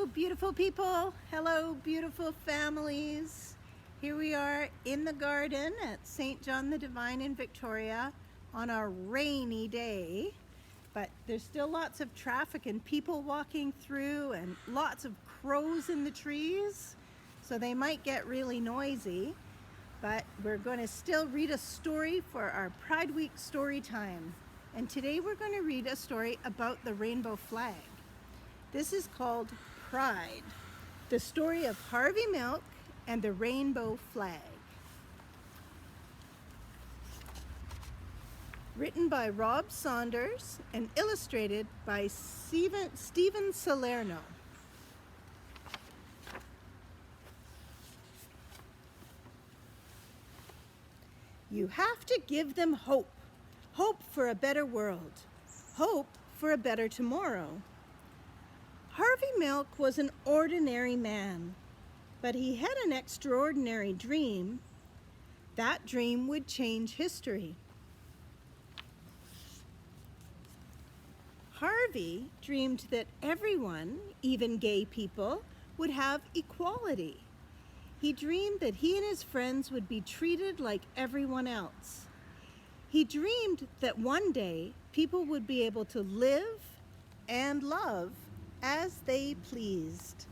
Hello, beautiful people. Hello, beautiful families. Here we are in the garden at St. John the Divine in Victoria on a rainy day, but there's still lots of traffic and people walking through and lots of crows in the trees, so they might get really noisy, but we're going to still read a story for our Pride Week story time. And today we're going to read a story about the rainbow flag. This is called Pride, the story of Harvey Milk and the rainbow flag. Written by Rob Saunders and illustrated by Stephen Salerno. You have to give them hope. Hope for a better world. Hope for a better tomorrow. Harvey Milk was an ordinary man, but he had an extraordinary dream. That dream would change history. Harvey dreamed that everyone, even gay people, would have equality. He dreamed that he and his friends would be treated like everyone else. He dreamed that one day people would be able to live and love as they pleased.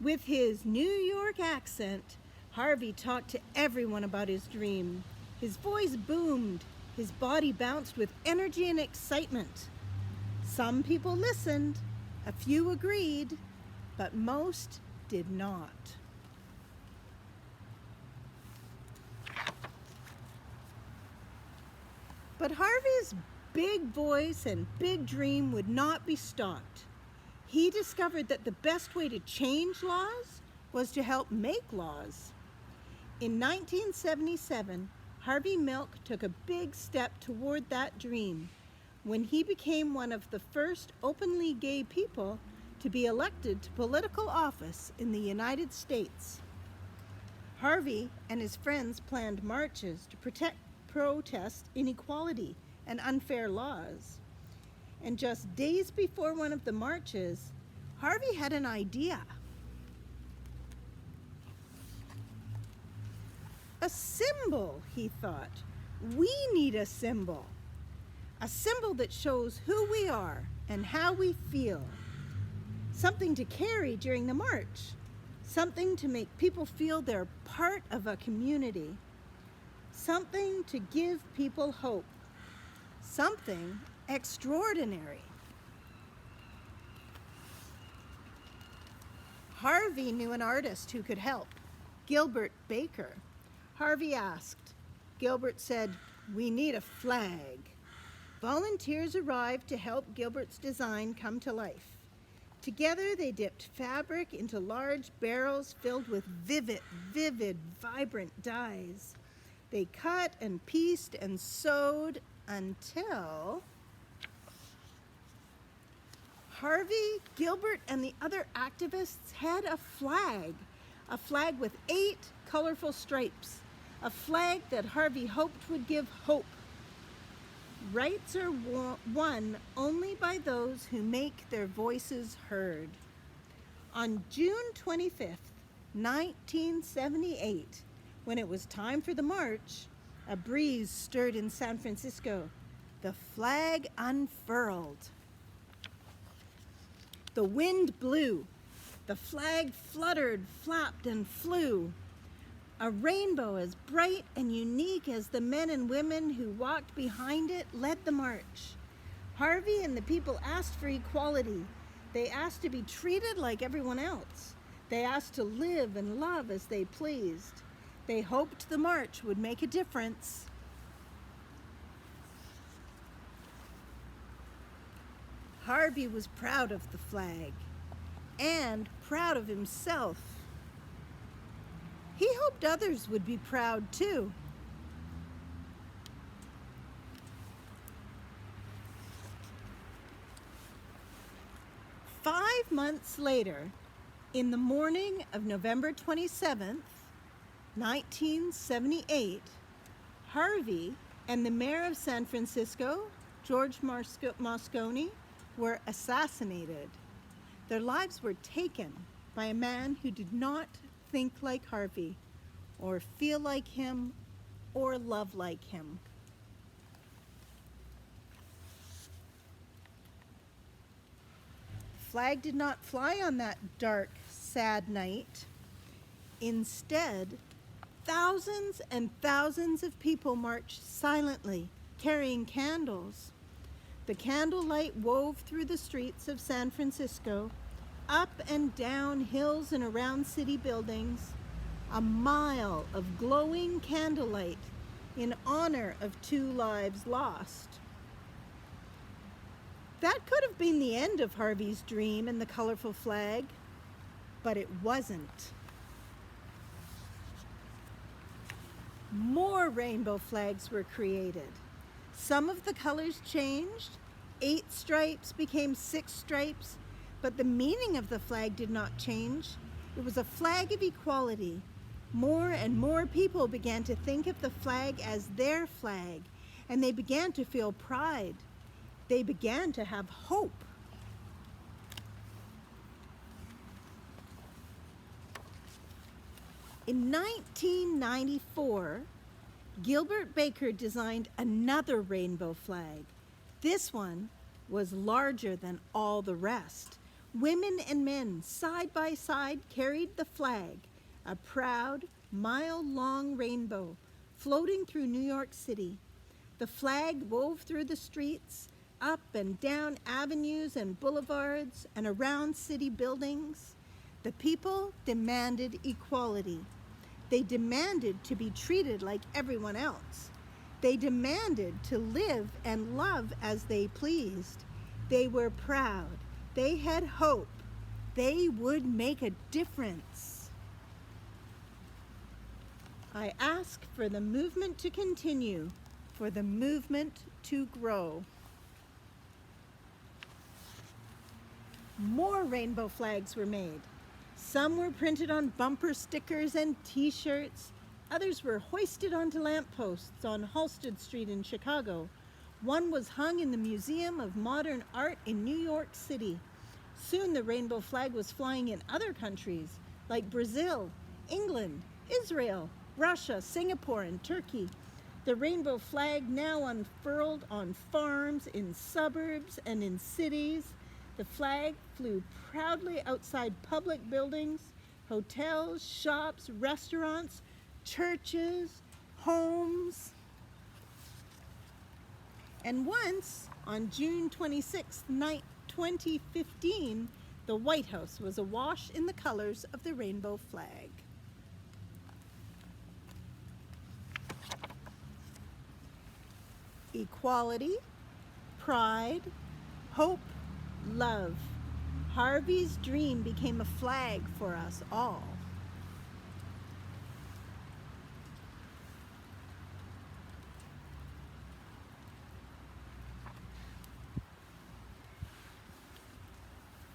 With his New York accent, Harvey talked to everyone about his dream. His voice boomed, his body bounced with energy and excitement. Some people listened, a few agreed, but most did not. But Harvey's big voice and big dream would not be stopped. He discovered that the best way to change laws was to help make laws. In 1977, Harvey Milk took a big step toward that dream when he became one of the first openly gay people to be elected to political office in the United States. Harvey and his friends planned marches to protest inequality and unfair laws. And just days before one of the marches, Harvey had an idea. A symbol, he thought. We need a symbol. A symbol that shows who we are and how we feel. Something to carry during the march. Something to make people feel they're part of a community. Something to give people hope. Something extraordinary. Harvey knew an artist who could help, Gilbert Baker. Harvey asked. Gilbert said, "We need a flag." Volunteers arrived to help Gilbert's design come to life. Together they dipped fabric into large barrels filled with vivid, vibrant dyes. They cut and pieced and sewed until Harvey, Gilbert, and the other activists had a flag with 8 colorful stripes, a flag that Harvey hoped would give hope. Rights are won only by those who make their voices heard. On June 25th, 1978, when it was time for the march, a breeze stirred in San Francisco. The flag unfurled. The wind blew. The flag fluttered, flapped, and flew. A rainbow as bright and unique as the men and women who walked behind it led the march. Harvey and the people asked for equality. They asked to be treated like everyone else. They asked to live and love as they pleased. They hoped the march would make a difference. Harvey was proud of the flag and proud of himself. He hoped others would be proud too. Five months later, in the morning of November 27th, 1978, Harvey and the mayor of San Francisco George Moscone were assassinated. Their lives were taken by a man who did not think like Harvey, or feel like him, or love like him. The flag did not fly on that dark, sad night. Instead, thousands and thousands of people marched silently, carrying candles. The candlelight wove through the streets of San Francisco, up and down hills and around city buildings, a mile of glowing candlelight in honor of 2 lives lost. That could have been the end of Harvey's dream and the colorful flag, but it wasn't. More rainbow flags were created. Some of the colors changed. 8 stripes became 6 stripes, but the meaning of the flag did not change. It was a flag of equality. More and more people began to think of the flag as their flag, and they began to feel pride. They began to have hope. In 1994, Gilbert Baker designed another rainbow flag. This one was larger than all the rest. Women and men, side by side, carried the flag, a proud, mile-long rainbow floating through New York City. The flag wove through the streets, up and down avenues and boulevards, and around city buildings. The people demanded equality. They demanded to be treated like everyone else. They demanded to live and love as they pleased. They were proud. They had hope. They would make a difference. I ask for the movement to continue, for the movement to grow. More rainbow flags were made. Some were printed on bumper stickers and t-shirts. Others were hoisted onto lampposts on Halsted Street in Chicago. One was hung in the Museum of Modern Art in New York City. Soon the rainbow flag was flying in other countries like Brazil, England, Israel, Russia, Singapore, and Turkey. The rainbow flag now unfurled on farms, in suburbs, and in cities. The flag flew proudly outside public buildings, hotels, shops, restaurants, churches, homes. And once, on June 26, 2015, the White House was awash in the colors of the rainbow flag. Equality, pride, hope, love. Harvey's dream became a flag for us all.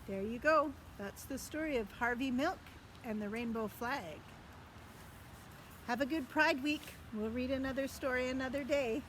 There you go. That's the story of Harvey Milk and the rainbow flag. Have a good Pride Week. We'll read another story another day.